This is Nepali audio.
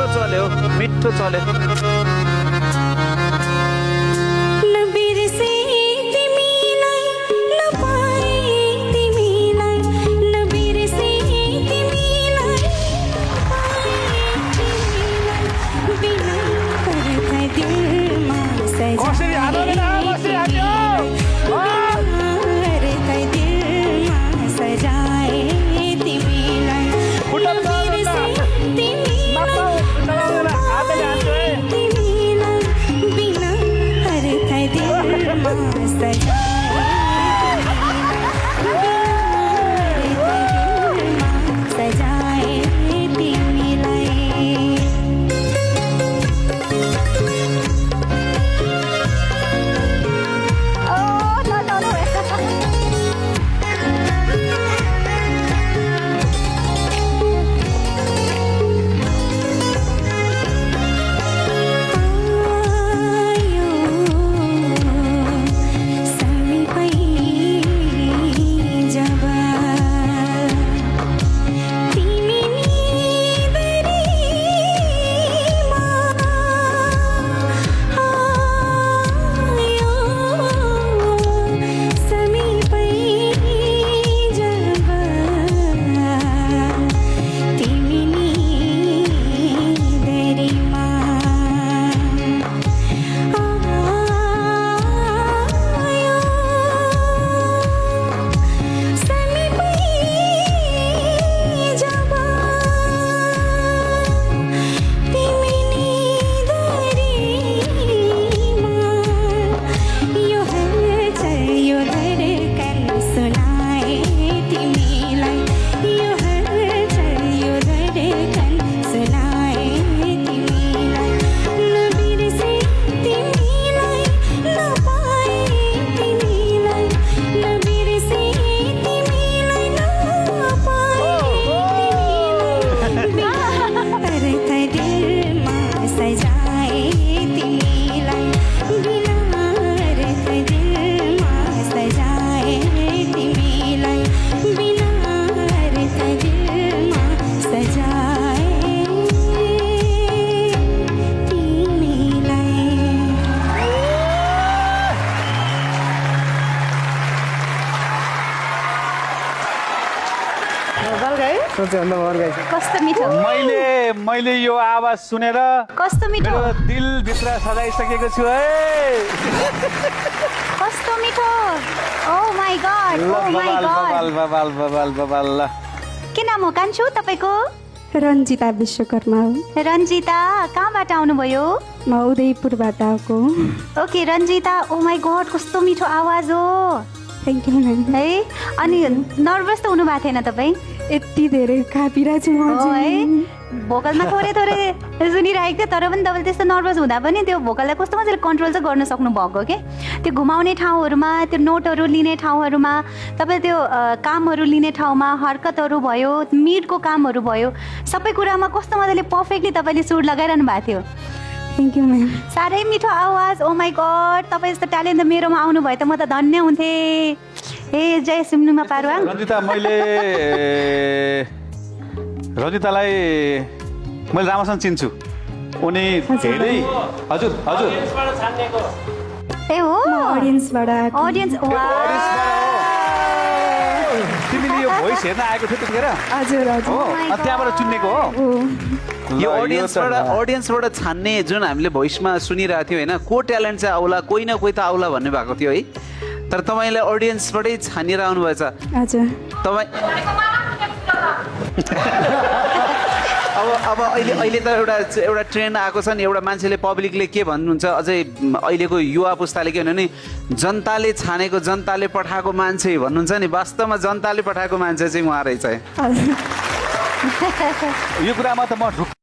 मिठो चल्यो मिठो चल्यो कसरी हाल्नु कसरी हाल्यो कस्तो मिठो मैले यो आवाज सुनेर कस्तो मिठो मेरो दिल भित्र सजाइसकेको छु है कस्तो मिठो ओ माय गॉड के नाम हो कान्छो तपाईको रन्जिता विश्वकर्मा हो रन्जिता कहाँबाट आउनुभयो म उदयपुरबाट आएको okay Ranjita oh my God कस्तो मिठो आवाज हो थ्याङ्क यू म्याम है अनि नर्भस त हुनु भएको थिएन तपाईँ यति धेरै कापिरहेको छु म है भोकलमा थोरै थोरै सुनिरहेको थियो तर पनि तपाईँले त्यस्तो नर्भस हुँदा पनि त्यो भोकललाई कस्तो मजाले कन्ट्रोल चाहिँ गर्न सक्नु भएको के त्यो घुमाउने ठाउँहरूमा त्यो नोटहरू लिने ठाउँहरूमा तपाईँ त्यो कामहरू लिने ठाउँमा हरकतहरू भयो मिडको कामहरू भयो सबै कुरामा कस्तो मजाले पर्फेक्टली तपाईँले सुर लगाइरहनु भएको थियो थ्याङ्क यू म्याम साह्रै मिठो आवाज ओ माई गॉड तपाईँ जस्तो ट्यालेन्ट त मेरोमा आउनु भए त म त धन्य हुन्थेँ ए जय सिमनुमा पारुवा रन्जिता मैले रन्जितालाई मैले राम्रोसँग चिन्छु उनी धेरै हजुर हजुर ए हो अडियन्सबाट आएको अडियन्स तिमीले यो भोइस हेर्न आएको थियो त्यतिखेर हजुर हजुर हो अनि त्यहाँबाट चुनेको हो यो अडियन्सबाट छान्ने जुन हामीले भोइसमा सुनिरहेको थियौँ होइन को ट्यालेन्ट चाहिँ आउला कोही न कोही त आउला भन्ने भएको थियो है तर तपाईँले अडियन्सबाटै छानेर आउनुभएछ हजुर तपाईँ अब अहिले त एउटा ट्रेन्ड आएको छ नि एउटा मान्छेले पब्लिकले के भन्नुहुन्छ अझै अहिलेको युवा पुस्ताले के भन्नु नि जनताले छानेको जनताले पठाएको मान्छे भन्नुहुन्छ नि वास्तवमा जनताले पठाएको मान्छे चाहिँ उहाँ रहेछ यो कुरामा त म